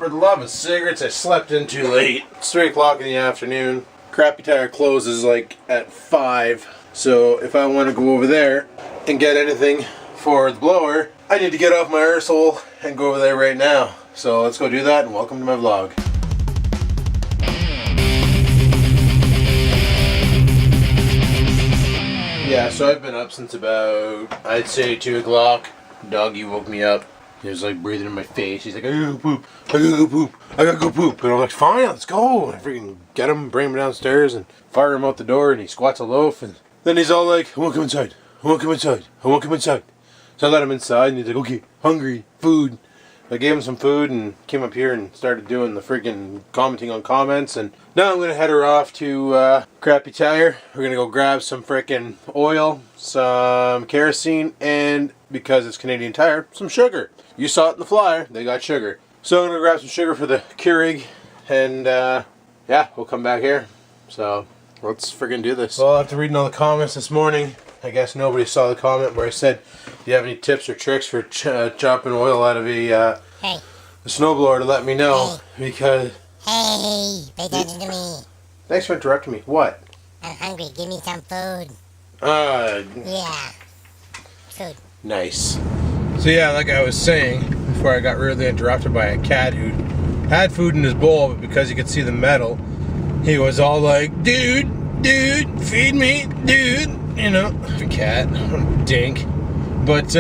For the love of cigarettes, I slept in too late. It's 3 o'clock in the afternoon. Crappy Tire closes like at 5. So if I want to go over there and get anything for the blower, I need to get off my arsehole and go over there right now. So let's go do that, and welcome to my vlog. Yeah, so I've been up since about, I'd say 2 o'clock. Doggy woke me up. He was like breathing in my face. He's like, I gotta go poop. I gotta go poop. I gotta go poop. And I'm like, fine, let's go. And I freaking get him, bring him downstairs, and fire him out the door. And he squats a loaf. And then he's all like, I won't come inside. I won't come inside. I won't come inside. So I let him inside, and he's like, okay, hungry, food. I gave him some food and came up here and started doing the freaking commenting on comments. And now I'm going to head her off to Crappy Tire. We're going to go grab some freaking oil, some kerosene, and because it's Canadian Tire, some sugar. You saw it in the flyer, they got sugar. So I'm going to grab some sugar for the Keurig, and yeah, we'll come back here. So let's freaking do this. Well, after reading all the comments this morning, I guess nobody saw the comment where I said, do you have any tips or tricks for chopping oil out of a snowblower, to let me know. Because... Hey, pay attention to me. Thanks for interrupting me. What? I'm hungry. Give me some food. Yeah. Food. Nice. So yeah, like I was saying, before I got rudely interrupted by a cat who had food in his bowl, but because he could see the metal, he was all like, dude, feed me, dude. You know, the cat, dink. But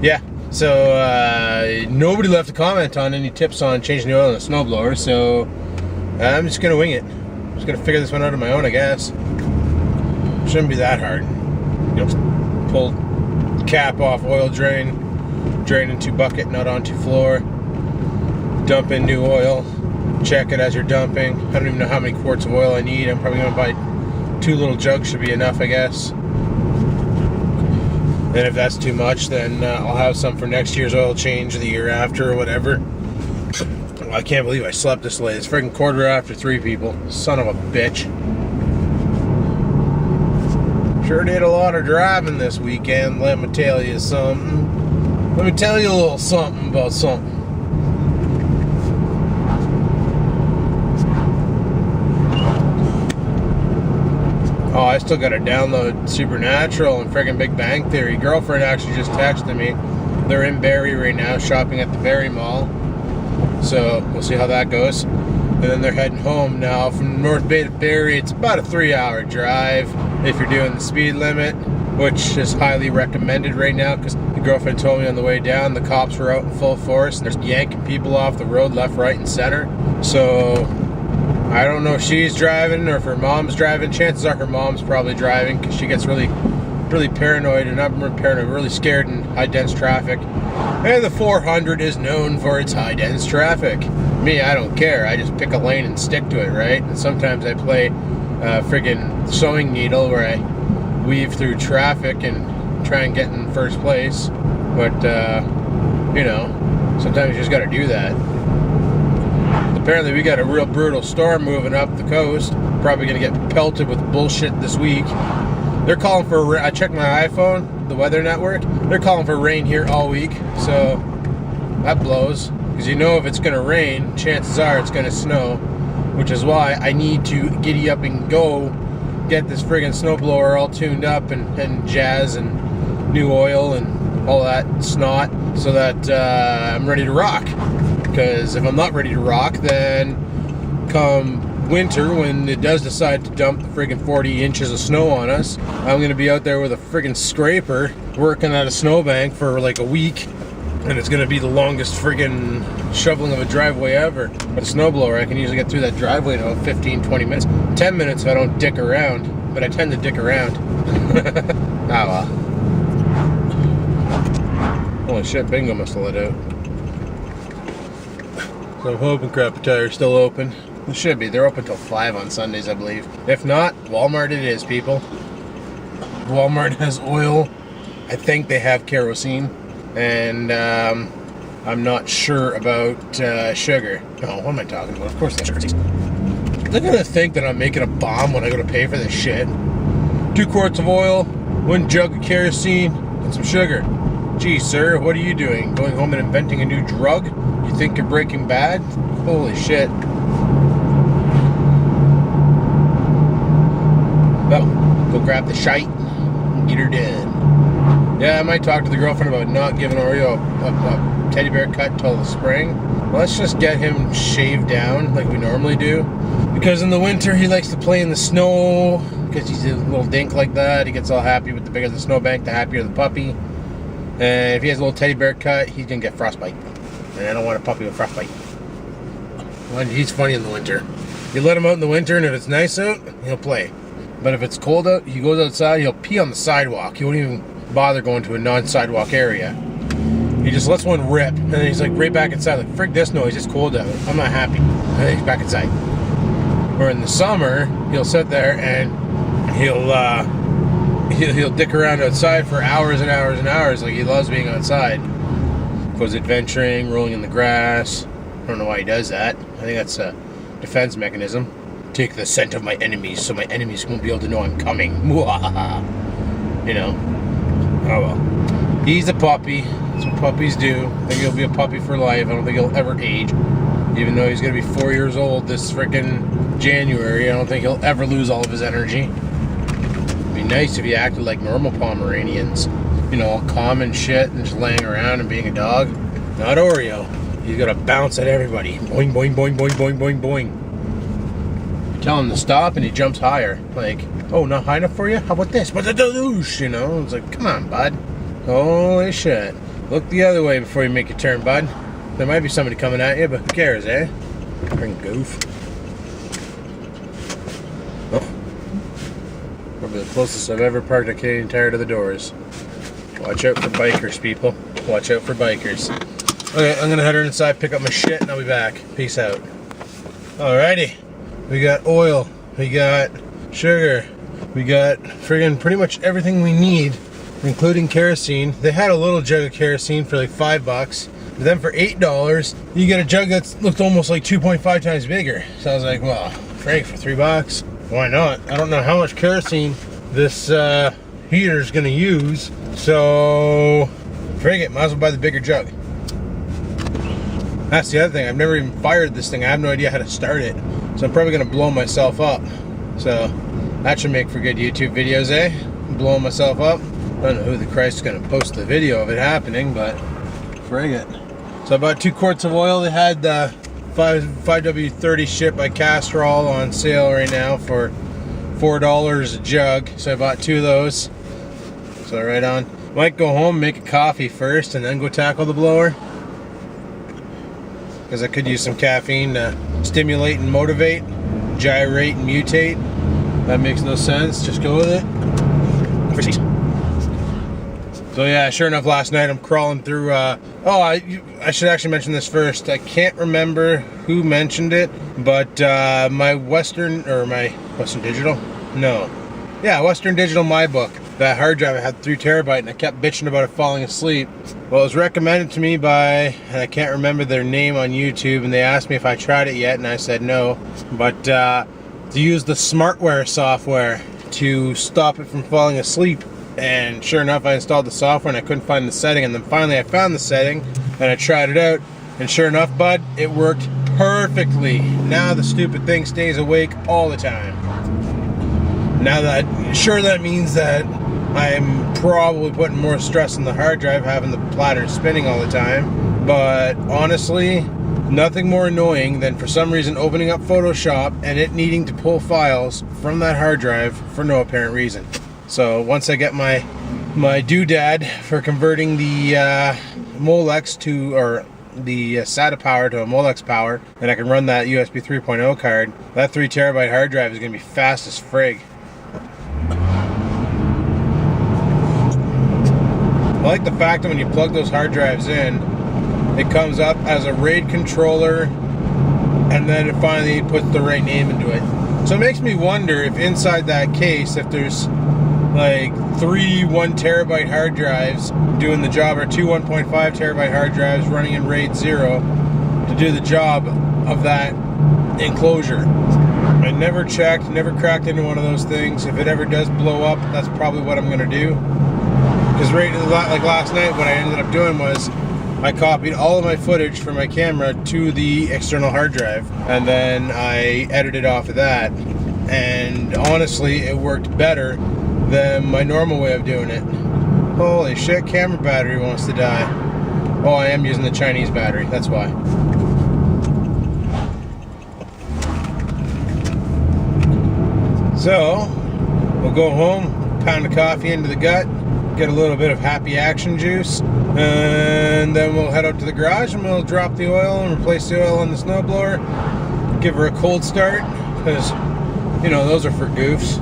yeah, so nobody left a comment on any tips on changing the oil in a snowblower, so I'm just gonna wing it. I'm just gonna figure this one out on my own, I guess. Shouldn't be that hard. You know, pull cap off, oil drain into bucket, not onto floor. Dump in new oil. Check it as you're dumping. I don't even know how many quarts of oil I need. I'm probably gonna buy 2 little jugs, should be enough, I guess. And if that's too much, then I'll have some for next year's oil change, the year after, or whatever. I can't believe I slept this late. It's freaking 3:15, people. Son of a bitch. Sure did a lot of driving this weekend, let me tell you something. Let me tell you a little something about something. Oh, I still gotta download Supernatural and friggin' Big Bang Theory. Girlfriend actually just texted me. They're in Barrie right now, shopping at the Barrie Mall. So, we'll see how that goes. And then they're heading home now from Northgate to Barrie. It's about a 3-hour drive if you're doing the speed limit, which is highly recommended right now, because the girlfriend told me on the way down the cops were out in full force and they're yanking people off the road left, right, and center. So I don't know if she's driving or if her mom's driving. Chances are her mom's probably driving, because she gets really paranoid, and I'm paranoid, really scared in high dense traffic. And the 400 is known for its high dense traffic. Me, I don't care. I just pick a lane and stick to it, right? And sometimes I play friggin' sewing needle where I weave through traffic and try and get in first place. But you know, sometimes you just gotta do that. Apparently we got a real brutal storm moving up the coast. Probably gonna get pelted with bullshit this week. They're calling for, I checked my iPhone, the weather network, they're calling for rain here all week. So that blows, because you know if it's gonna rain, chances are it's gonna snow, which is why I need to giddy up and go get this friggin' snowblower all tuned up and jazz and new oil and all that snot, so that I'm ready to rock. Because if I'm not ready to rock, then come winter, when it does decide to dump the friggin' 40 inches of snow on us, I'm going to be out there with a friggin' scraper working at a snowbank for like a week, and it's going to be the longest friggin' shoveling of a driveway ever. But a snowblower, I can usually get through that driveway in about 15-20 minutes. 10 minutes if I don't dick around, but I tend to dick around. Ah well. Holy shit, bingo must have let out. So I'm hoping Crappy Tire's still open. It should be. They're open till 5 on Sundays, I believe. If not, Walmart it is, people. Walmart has oil. I think they have kerosene. And I'm not sure about sugar. Oh, what am I talking about? Of course they have sugar. They're going to think that I'm making a bomb when I go to pay for this shit. 2 quarts of oil, 1 jug of kerosene, and some sugar. Gee, sir, what are you doing? Going home and inventing a new drug? You think you're Breaking Bad? Holy shit. Well, go grab the shite and get her done. Yeah, I might talk to the girlfriend about not giving Oreo a teddy bear cut until the spring. Let's just get him shaved down like we normally do. Because in the winter, he likes to play in the snow. Because he's a little dink like that. He gets all happy with the bigger the snowbank, the happier the puppy. And if he has a little teddy bear cut, he's going to get frostbite. And I don't want a puppy with frostbite. Well, he's funny in the winter. You let him out in the winter, and if it's nice out, he'll play. But if it's cold out, he goes outside, he'll pee on the sidewalk. He won't even bother going to a non-sidewalk area. He just lets one rip, and then he's like right back inside. Like, frick this noise, it's cold out. I'm not happy. And then he's back inside. Or in the summer, he'll sit there and he'll dick around outside for hours and hours and hours. Like, he loves being outside. Goes adventuring, rolling in the grass. I don't know why he does that. I think that's a defense mechanism. Take the scent of my enemies so my enemies won't be able to know I'm coming. You know. Oh well. He's a puppy. That's what puppies do. I think he'll be a puppy for life. I don't think he'll ever age. Even though he's going to be 4 years old this frickin' January, I don't think he'll ever lose all of his energy. It'd be nice if he acted like normal Pomeranians. You know, all calm and shit and just laying around and being a dog. Not Oreo. He's got to bounce at everybody. Boing, boing, boing, boing, boing, boing, boing. You tell him to stop and he jumps higher. Like, oh, not high enough for you? How about this? You know, it's like, come on, bud. Holy shit. Look the other way before you make your turn, bud. There might be somebody coming at you, but who cares, eh? Freaking goof. Oh. Probably the closest I've ever parked a Canadian Tire to the doors. Watch out for bikers, people. Watch out for bikers. Okay, I'm gonna head her inside, pick up my shit, and I'll be back. Peace out. Alrighty. We got oil. We got sugar. We got friggin' pretty much everything we need, including kerosene. They had a little jug of kerosene for like $5. But then for $8, you get a jug that looked almost like 2.5 times bigger. So I was like, well, Frank, for $3, why not? I don't know how much kerosene this heater's gonna use, so frig it, might as well buy the bigger jug. That's the other thing, I've never even fired this thing. I have no idea how to start it, so I'm probably gonna blow myself up. So that should make for good YouTube videos, eh? Blowing myself up. I don't know who the Christ is gonna post the video of it happening, but frig it. So I bought 2 quarts of oil. They had the 5W30 ship by Castrol on sale right now for $4 a jug. So I bought 2 of those. So right on. Might go home, make a coffee first, and then go tackle the blower. Because I could use some caffeine to stimulate and motivate, gyrate and mutate. That makes no sense. Just go with it. So yeah, sure enough, last night I'm crawling through, I should actually mention this first. I can't remember who mentioned it, but my Western Digital? No. Yeah, Western Digital My Book. That hard drive I had 3 terabyte and I kept bitching about it falling asleep. Well, it was recommended to me by, and I can't remember their name on YouTube, and they asked me if I tried it yet, and I said no. But to use the Smartware software to stop it from falling asleep. And sure enough, I installed the software and I couldn't find the setting, and then finally I found the setting and I tried it out, and sure enough, bud, it worked perfectly. Now the stupid thing stays awake all the time. Now that means that I'm probably putting more stress on the hard drive having the platter spinning all the time, but honestly, nothing more annoying than for some reason opening up Photoshop and it needing to pull files from that hard drive for no apparent reason. So once I get my doodad for converting the Molex to, or the SATA power to a Molex power, and I can run that USB 3.0 card, that 3 terabyte hard drive is going to be fast as frig. I like the fact that when you plug those hard drives in, it comes up as a RAID controller, and then it finally puts the right name into it. So it makes me wonder if inside that case, if there's like 3 1 terabyte hard drives doing the job, or 2 1.5 terabyte hard drives running in RAID 0 to do the job of that enclosure. I never checked, never cracked into one of those things. If it ever does blow up, that's probably what I'm going to do. Because like last night, what I ended up doing was I copied all of my footage from my camera to the external hard drive, and then I edited off of that. And honestly, it worked better than my normal way of doing it. Holy shit, camera battery wants to die. Oh, I am using the Chinese battery, that's why. So, we'll go home, pound a coffee into the gut, get a little bit of happy action juice, and then we'll head out to the garage and we'll drop the oil and replace the oil on the snowblower, give her a cold start, because, you know, those are for goofs.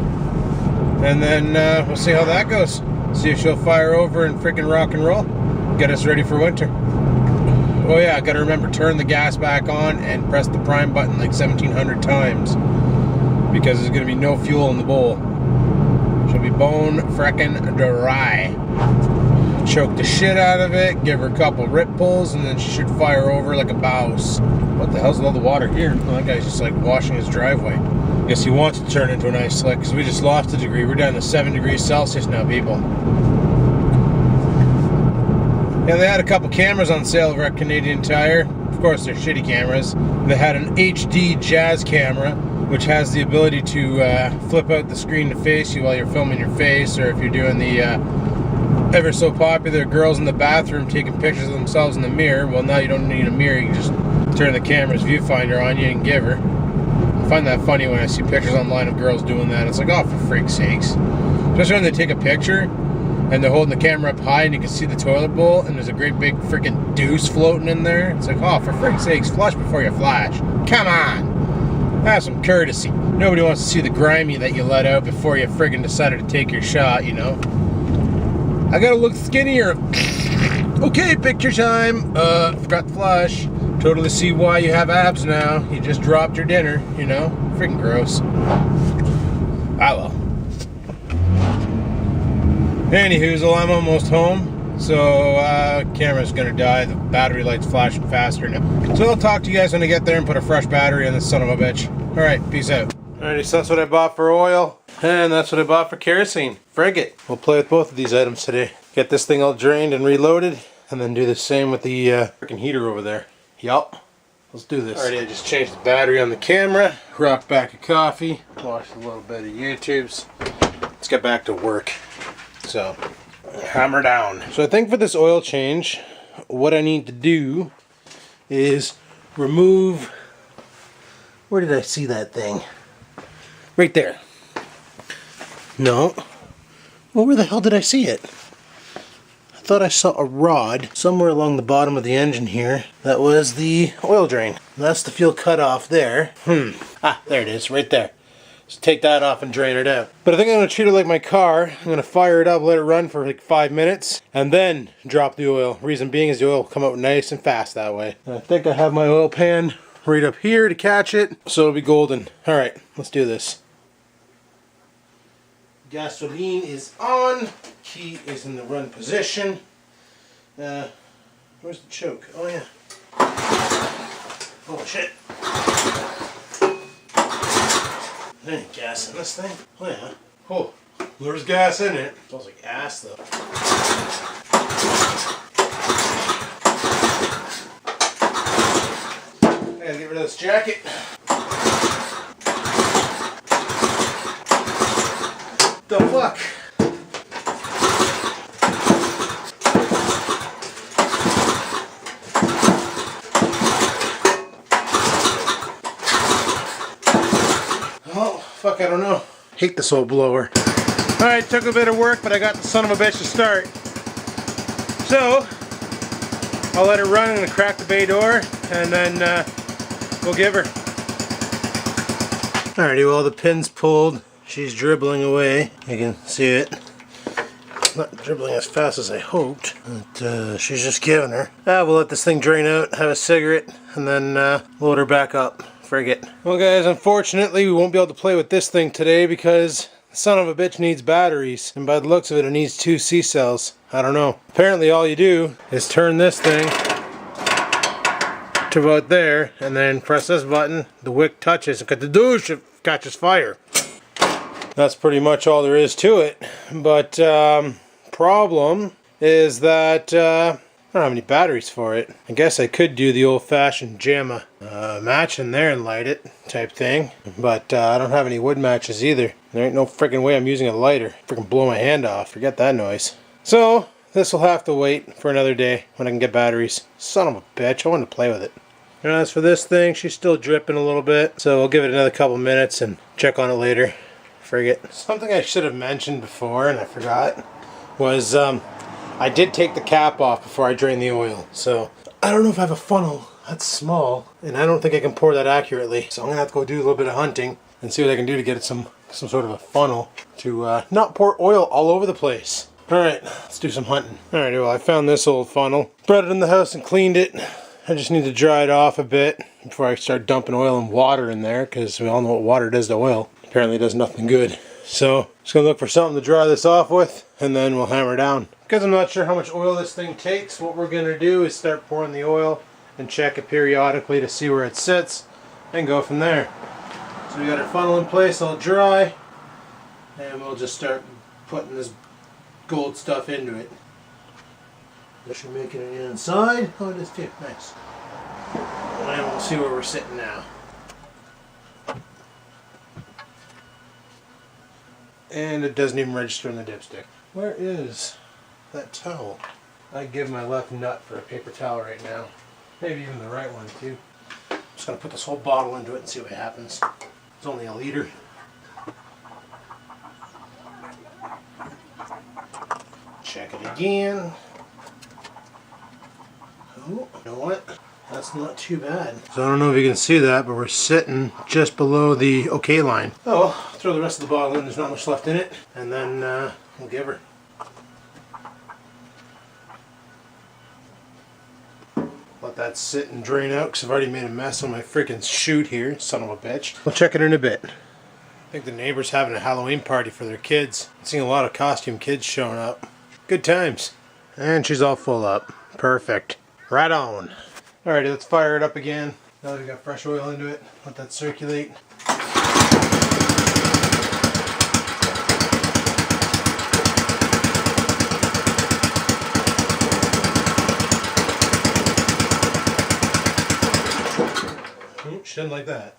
And then we'll see how that goes. See if she'll fire over and freaking rock and roll, get us ready for winter. Oh yeah, I gotta remember, turn the gas back on and press the prime button like 1,700 times, because there's gonna be no fuel in the bowl. She'll be bone frickin' dry. Choke the shit out of it, give her a couple rip pulls, and then she should fire over like a bouse. What the hell's with all the water here? Oh, that guy's just like washing his driveway. Guess he wants to turn into an ice slick, because we just lost a degree. We're down to 7 degrees Celsius now, people. Yeah, they had a couple cameras on sale over at Canadian Tire. Of course, they're shitty cameras. They had an HD Jazz camera, which has the ability to flip out the screen to face you while you're filming your face, or if you're doing the ever so popular girls in the bathroom taking pictures of themselves in the mirror. Well, now you don't need a mirror, you can just turn the camera's viewfinder on you and give her. I find that funny when I see pictures online of girls doing that. It's like, oh, for freak's sakes. Especially when they take a picture and they're holding the camera up high and you can see the toilet bowl and there's a great big freaking deuce floating in there. It's like, oh, for freak's sakes, flush before you flash. Come on! Have some courtesy. Nobody wants to see the grimy that you let out before you friggin' decided to take your shot, you know? I gotta look skinnier. Okay, picture time. Forgot to flush. Totally see why you have abs now. You just dropped your dinner, you know? Freaking gross. Ah well. Anywhoozle, I'm almost home. So, camera's gonna die. The battery light's flashing faster now. So I'll talk to you guys when I get there and put a fresh battery in this son of a bitch. Alright, peace out. Alrighty, so that's what I bought for oil. And that's what I bought for kerosene. Frig it. We'll play with both of these items today. Get this thing all drained and reloaded. And then do the same with the freaking heater over there. Yup. Let's do this. Alrighty, I just changed the battery on the camera. Rocked back a coffee. Watched a little bit of YouTube's. Let's get back to work. So, hammer down. So I think for this oil change, what I need to do is remove... Where did I see that thing? Right there. No. Well, where the hell did I see it? I thought I saw a rod somewhere along the bottom of the engine here. That was the oil drain. That's the fuel cutoff there. Ah, there it is, right there. So take that off and drain it out. But I think I'm going to treat it like my car. I'm going to fire it up, let it run for like 5 minutes, and then drop the oil. Reason being is the oil will come out nice and fast that way. And I think I have my oil pan right up here to catch it, so it'll be golden. Alright, let's do this. Gasoline is on. Key is in the run position. Where's the choke? Oh yeah. Oh shit. There ain't gas in this thing. Oh yeah. Oh, there's gas in it. Smells like ass though. I gotta get rid of this jacket. The fuck? Oh, fuck, I don't know. Hate this old blower. Alright, took a bit of work, but I got the son of a bitch to start. So, I'll let it run. I'm going to crack the bay door, and then we'll give her. Alrighty, well, the pin's pulled. She's dribbling away. You can see it. Not dribbling as fast as I hoped, but she's just giving her. We'll let this thing drain out, have a cigarette, and then load her back up. Frig it. Well guys, unfortunately we won't be able to play with this thing today because the son of a bitch needs batteries. And by the looks of it, it needs 2 C-cells. I don't know. Apparently all you do is turn this thing to about there, and then press this button, the wick touches, and the douche catches fire. That's pretty much all there is to it. But problem is that I don't have any batteries for it. I guess I could do the old-fashioned jam a match in there and light it type thing, but I don't have any wood matches either. There ain't no freaking way I'm using a lighter. Freaking blow my hand off. Forget that noise. So this will have to wait for another day when I can get batteries. Son of a bitch, I wanted to play with it. And as for this thing, she's still dripping a little bit, so I'll give it another couple minutes and check on it later. Frig it. Something I should have mentioned before and I forgot was I did take the cap off before I drained the oil, so I don't know if I have a funnel that's small, and I don't think I can pour that accurately, so I'm gonna have to go do a little bit of hunting and see what I can do to get some sort of a funnel to not pour oil all over the place. Alright, let's do some hunting. Alright, well, I found this old funnel, brought it in the house and cleaned it. I just need to dry it off a bit before I start dumping oil and water in there, because we all know what water does to oil. Apparently it does nothing good. So, just gonna look for something to dry this off with, and then we'll hammer down. Because I'm not sure how much oil this thing takes, what we're gonna do is start pouring the oil and check it periodically to see where it sits, and go from there. So we got our funnel in place, all dry, and we'll just start putting this gold stuff into it. This should make it on the inside. Oh, it is too. Nice. And we'll see where we're sitting now. And it doesn't even register in the dipstick. Where is that towel? I'd give my left nut for a paper towel right now. Maybe even the right one too. I'm just going to put this whole bottle into it and see what happens. It's only a liter. Check it again. Oh, you know what? That's not too bad. So I don't know if you can see that, but we're sitting just below the okay line. Oh, well, throw the rest of the bottle in. There's not much left in it. And then we'll give her. Let that sit and drain out because I've already made a mess on my freaking chute here, son of a bitch. We'll check it in a bit. I think the neighbor's having a Halloween party for their kids. I'm seeing a lot of costume kids showing up. Good times. And she's all full up. Perfect. Right on. Alrighty, let's fire it up again. Now that we got fresh oil into it, let that circulate. She didn't like that.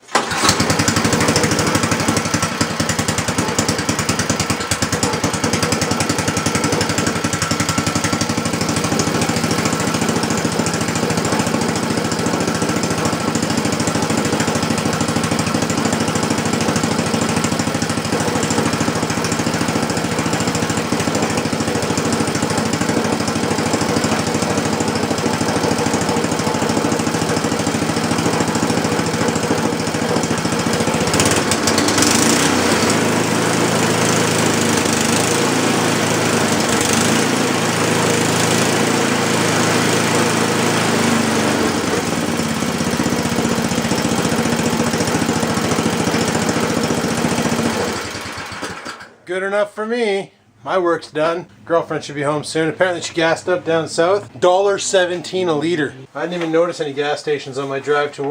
Good enough for me. My work's done. Girlfriend should be home soon. Apparently she gassed up down south. $1.17 a liter. I didn't even notice any gas stations on my drive to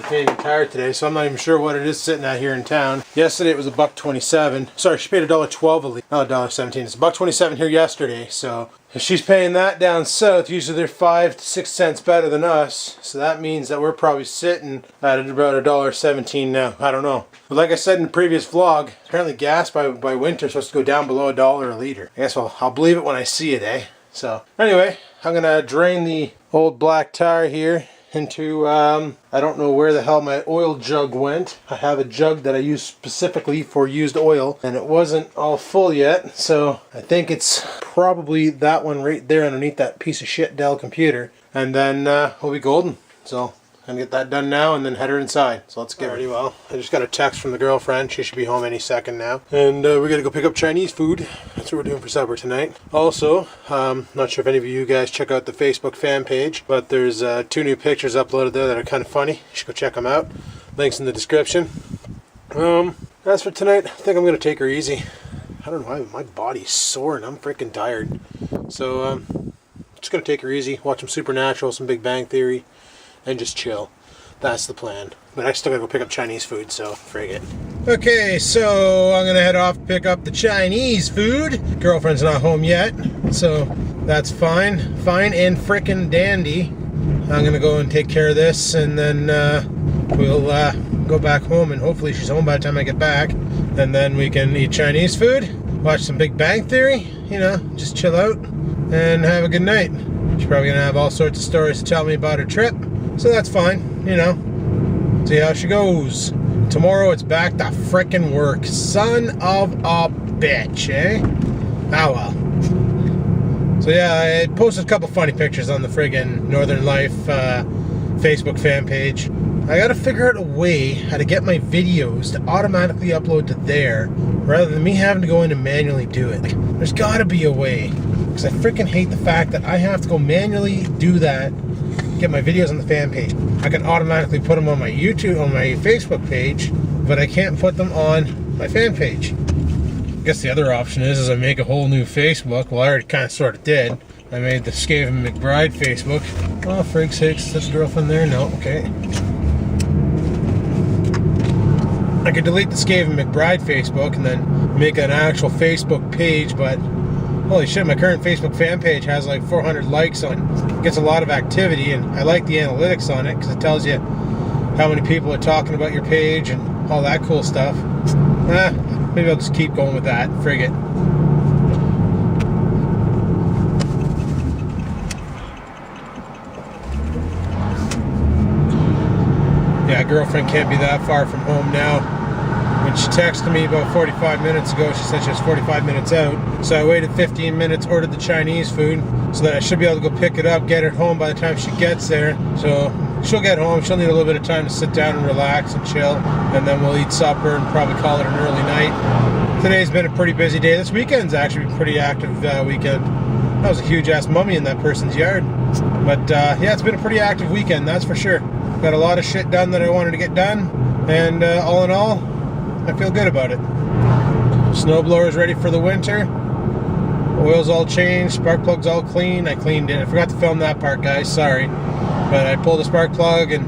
Canadian Tire today, so I'm not even sure what it is sitting at here in town. Yesterday it was $1.27. Sorry, she paid $1.12 a liter. Not $1.17. It's $1.27 here yesterday. So if she's paying that down south, usually they're 5 to 6 cents better than us. So that means that we're probably sitting at about $1.17 now. I don't know. But like I said in the previous vlog, apparently gas by winter is supposed to go down below $1 a liter. I guess I'll believe it when I see it, eh? So anyway, I'm gonna drain the old black tar here into I don't know where the hell my oil jug went. I have a jug that I use specifically for used oil, and it wasn't all full yet, so I think it's probably that one right there underneath that piece of shit Dell computer, and then we'll be golden. So I'm gonna get that done now and then head her inside. So let's get ready. Well, I just got a text from the girlfriend. She should be home any second now. And we gotta go pick up Chinese food. That's what we're doing for supper tonight. Also, not sure if any of you guys check out the Facebook fan page, but there's 2 new pictures uploaded there that are kind of funny. You should go check them out. Links in the description. As for tonight, I think I'm gonna take her easy. I don't know why my body's sore and I'm freaking tired. So just gonna take her easy, watch some Supernatural, some Big Bang Theory, and just chill. That's the plan. But I still gotta go pick up Chinese food, so frig it. Okay, so I'm gonna head off to pick up the Chinese food. Girlfriend's not home yet, so that's fine. Fine and frickin' dandy. I'm gonna go and take care of this, and then we'll go back home, and hopefully she's home by the time I get back. And then we can eat Chinese food, watch some Big Bang Theory, you know, just chill out and have a good night. She's probably gonna have all sorts of stories to tell me about her trip, so that's fine, you know. See how she goes. Tomorrow it's back to frickin' work. Son of a bitch, eh? Oh well. So yeah, I posted a couple funny pictures on the friggin' Northern Life Facebook fan page. I gotta figure out a way how to get my videos to automatically upload to there rather than me having to go in and manually do it. There's gotta be a way. Because I frickin' hate the fact that I have to go manually do that, get my videos on the fan page. I can automatically put them on my YouTube, on my Facebook page, but I can't put them on my fan page. I guess the other option is I make a whole new Facebook. Well, I already kind of sort of did. I made the Skaven McBride Facebook. Oh, for frig's sakes, is that girlfriend there? No, okay. I could delete the Skaven McBride Facebook and then make an actual Facebook page, but holy shit, my current Facebook fan page has like 400 likes on it. Gets a lot of activity, and I like the analytics on it because it tells you how many people are talking about your page and all that cool stuff. Maybe I'll just keep going with that. Frig it. Yeah, girlfriend can't be that far from home now. When she texted me about 45 minutes ago, she said she was 45 minutes out. So I waited 15 minutes, ordered the Chinese food, so that I should be able to go pick it up, get it home by the time she gets there. So she'll get home, she'll need a little bit of time to sit down and relax and chill, and then we'll eat supper and probably call it an early night. Today's been a pretty busy day. This weekend's actually a pretty active weekend. That was a huge-ass mummy in that person's yard. But yeah, it's been a pretty active weekend, that's for sure. Got a lot of shit done that I wanted to get done, and all in all, I feel good about it. Snowblower's ready for the winter. Oil's all changed, spark plug's all clean. I cleaned it. I forgot to film that part, guys, sorry. But I pulled the spark plug and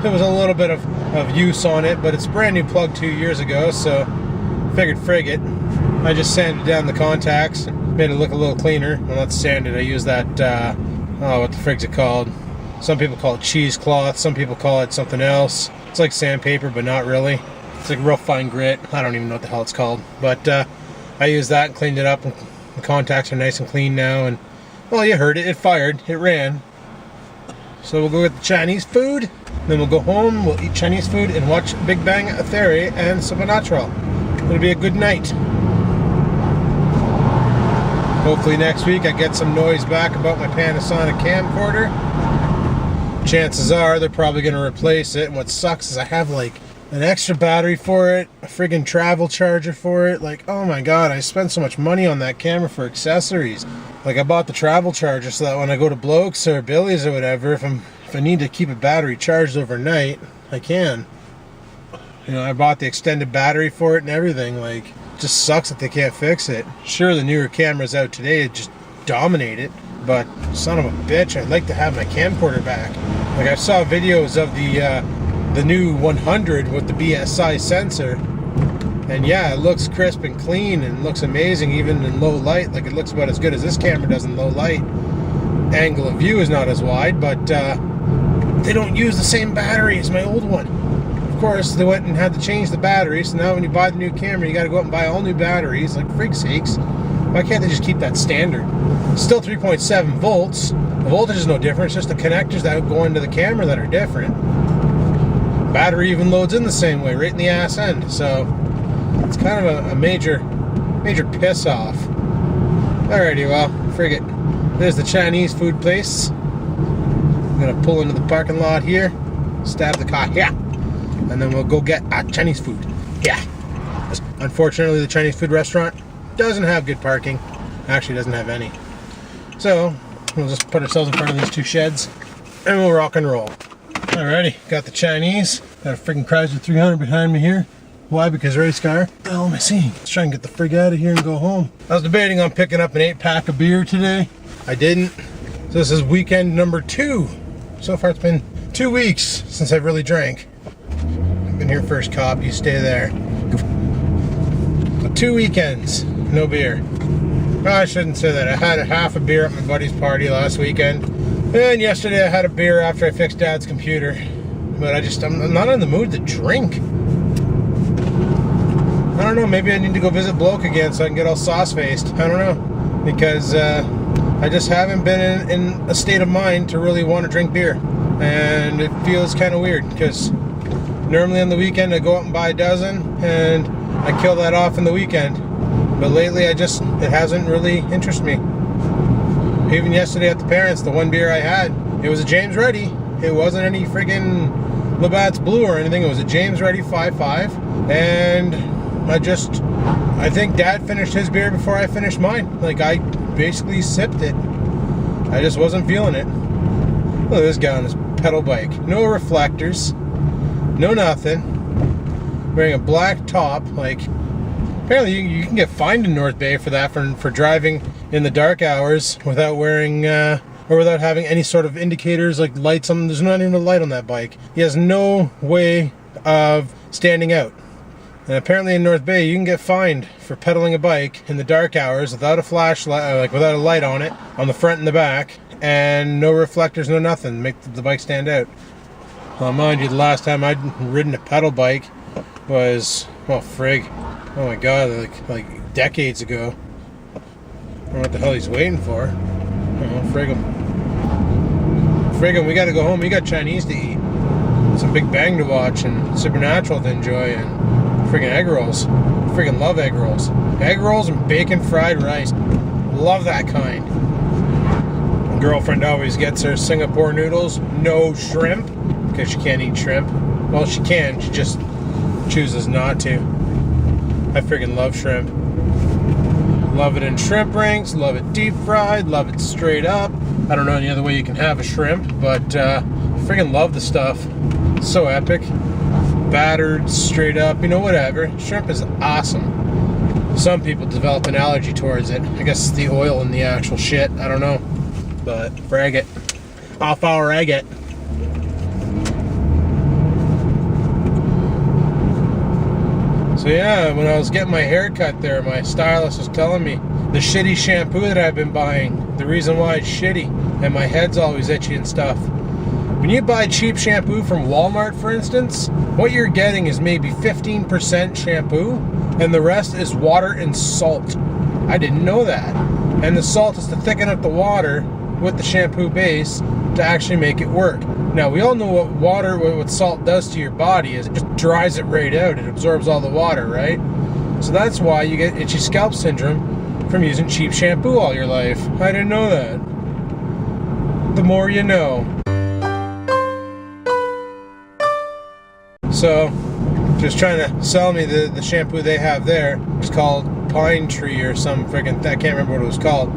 it was a little bit of use on it, but it's a brand new plug 2 years ago, so figured frig it. I just sanded down the contacts, made it look a little cleaner. Well, not sanded, I used that, what the frig's it called? Some people call it cheesecloth, some people call it something else. It's like sandpaper, but not really. It's like real fine grit. I don't even know what the hell it's called. But I used that and cleaned it up. And the contacts are nice and clean now. And, well, you heard it. It fired. It ran. So we'll go get the Chinese food. Then we'll go home. We'll eat Chinese food and watch Big Bang Theory and Supernatural. It'll be a good night. Hopefully next week I get some noise back about my Panasonic camcorder. Chances are they're probably going to replace it. And what sucks is I have like an extra battery for it, a friggin' travel charger for it. Like, oh my god, I spent so much money on that camera for accessories. Like, I bought the travel charger so that when I go to Blokes or Billy's or whatever, if I need to keep a battery charged overnight, I can. You know, I bought the extended battery for it and everything. Like, it just sucks that they can't fix it. Sure, the newer cameras out today just dominate it, but son of a bitch, I'd like to have my camcorder back. Like, I saw videos of the new 100 with the BSI sensor, and yeah, it looks crisp and clean and looks amazing even in low light. Like, it looks about as good as this camera does in low light. Angle of view is not as wide, but they don't use the same battery as my old one. Of course, they went and had to change the battery, so now when you buy the new camera, you got to go out and buy all new batteries. Like, frig's sakes, why can't they just keep that standard? It's still 3.7 volts. The voltage is no different. It's just the connectors that go into the camera that are different. Battery even loads in the same way, right in the ass end. So it's kind of a major piss off. Alrighty, well, frig it. There's the Chinese food place. I'm gonna pull into the parking lot here, stab the car here, and then we'll go get our Chinese food. Yeah. Unfortunately, the Chinese food restaurant doesn't have good parking. Actually, doesn't have any. So we'll just put ourselves in front of these two sheds and we'll rock and roll. Alrighty, got the Chinese. Got a freaking Chrysler 300 behind me here. Why? Because race car. What the hell am I seeing? Let's try and get the frig out of here and go home. I was debating on picking up an 8-pack of beer today. I didn't. So this is weekend number 2. So far it's been 2 weeks since I've really drank. I've been here first, cop. You stay there. 2 weekends, no beer. Well, I shouldn't say that. I had a half a beer at my buddy's party last weekend. And yesterday I had a beer after I fixed Dad's computer. But I'm not in the mood to drink. I don't know, maybe I need to go visit Bloke again so I can get all sauce-faced. I don't know. Because I just haven't been in a state of mind to really want to drink beer. And it feels kind of weird because normally on the weekend I go out and buy a dozen and I kill that off in the weekend. But lately it hasn't really interested me. Even yesterday at the parents', the one beer I had, it was a James Ready. It wasn't any friggin' Labatt's Blue or anything. It was a James Ready 5.5. And I think Dad finished his beer before I finished mine. Like, I basically sipped it. I just wasn't feeling it. Look at this guy on his pedal bike. No reflectors. No nothing. Wearing a black top. Like, apparently you can get fined in North Bay for that, for driving in the dark hours without wearing, or without having any sort of indicators, like lights on. There's not even a light on that bike. He has no way of standing out. And apparently in North Bay, you can get fined for pedaling a bike in the dark hours without a flashlight, like without a light on it, on the front and the back, and no reflectors, no nothing, make the bike stand out. Well, mind you, the last time I'd ridden a pedal bike was, well, frig, oh my god, like decades ago. I don't know what the hell he's waiting for. Oh, frig him. Frig him, we gotta go home, we got Chinese to eat. Some Big Bang to watch and Supernatural to enjoy and friggin' egg rolls. Friggin' love egg rolls. Egg rolls and bacon fried rice. Love that kind. My girlfriend always gets her Singapore noodles, no shrimp, because she can't eat shrimp. Well, she can, she just chooses not to. I friggin' love shrimp. Love it in shrimp rings, love it deep fried, love it straight up. I don't know any other way you can have a shrimp, but friggin' love the stuff. It's so epic. Battered, straight up, you know, whatever. Shrimp is awesome. Some people develop an allergy towards it. I guess it's the oil in the actual shit. I don't know. But frag it. Off our egg it. So yeah, when I was getting my hair cut there, my stylist was telling me the shitty shampoo that I've been buying, the reason why it's shitty, and my head's always itchy and stuff. When you buy cheap shampoo from Walmart, for instance, what you're getting is maybe 15% shampoo, and the rest is water and salt. I didn't know that. And the salt is to thicken up the water with the shampoo base to actually make it work. Now, we all know what salt does to your body is it just dries it right out. It absorbs all the water, right? So that's why you get itchy scalp syndrome from using cheap shampoo all your life. I didn't know that. The more you know. So, just trying to sell me the shampoo they have there. It's called Pine Tree or some freaking, I can't remember what it was called.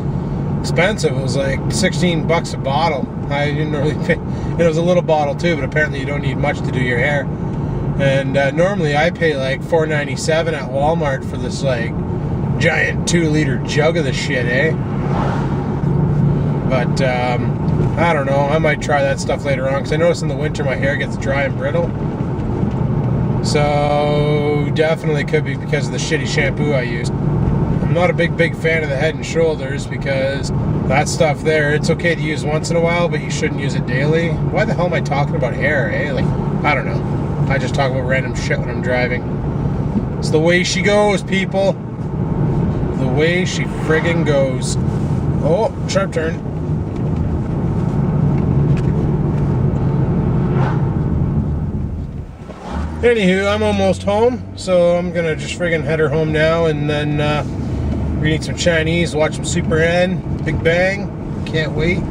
Expensive. It was like 16 bucks a bottle. I didn't really pay. And it was a little bottle too, but apparently you don't need much to do your hair. And normally I pay like $4.97 at Walmart for this like giant 2-liter jug of the shit, eh? But I don't know. I might try that stuff later on because I notice in the winter my hair gets dry and brittle. So definitely could be because of the shitty shampoo I use. I'm not a big fan of the Head and Shoulders because that stuff there, it's okay to use once in a while, but you shouldn't use it daily. Why the hell am I talking about hair, eh? Like, I don't know. I just talk about random shit when I'm driving. It's the way she goes, people. The way she friggin' goes. Oh, sharp turn. Anywho, I'm almost home, so I'm gonna just friggin' head her home now, and then we're gonna eat some Chinese, watch some Super N, Big Bang. Can't wait.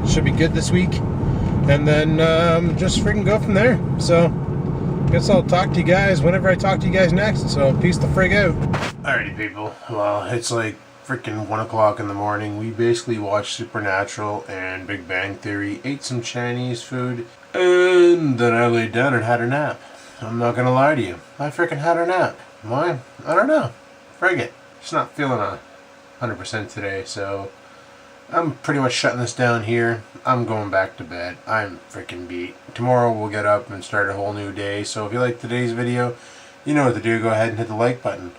Should be good this week. And then just friggin' go from there. So, guess I'll talk to you guys whenever I talk to you guys next. So, peace the frig out. Alrighty, people. Well, it's like freaking 1 o'clock in the morning. We basically watched Supernatural and Big Bang Theory, ate some Chinese food, and then I laid down and had a nap. I'm not gonna lie to you. I freaking had a nap. Why? I don't know. Frig it. Just not feeling 100% today, so I'm pretty much shutting this down here. I'm going back to bed. I'm freaking beat. Tomorrow we'll get up and start a whole new day. So if you like today's video, You know what to do. Go ahead and hit the like button.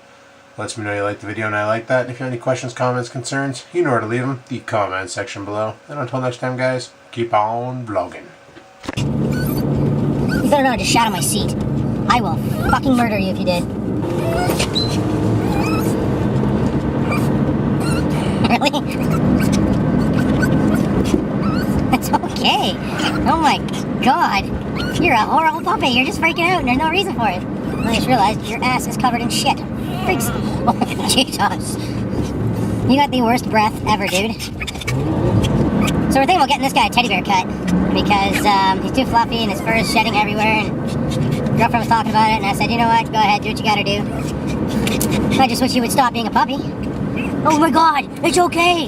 Lets me know you like the video and I like that. And if you have any questions, comments, concerns, you know where to leave them. The comment section below. And until next time, guys, keep on vlogging. You better not just shout on my seat. I will fucking murder you if you did. Really? It's okay. Oh my god. You're a horrible puppy. You're just freaking out and there's no reason for it. I just realized your ass is covered in shit. Freaks. Oh, Jesus. You got the worst breath ever, dude. So we're thinking about getting this guy a teddy bear cut because he's too fluffy and his fur is shedding everywhere, and girlfriend was talking about it and I said, you know what, go ahead, do what you gotta do. I just wish you would stop being a puppy. Oh my god, it's okay.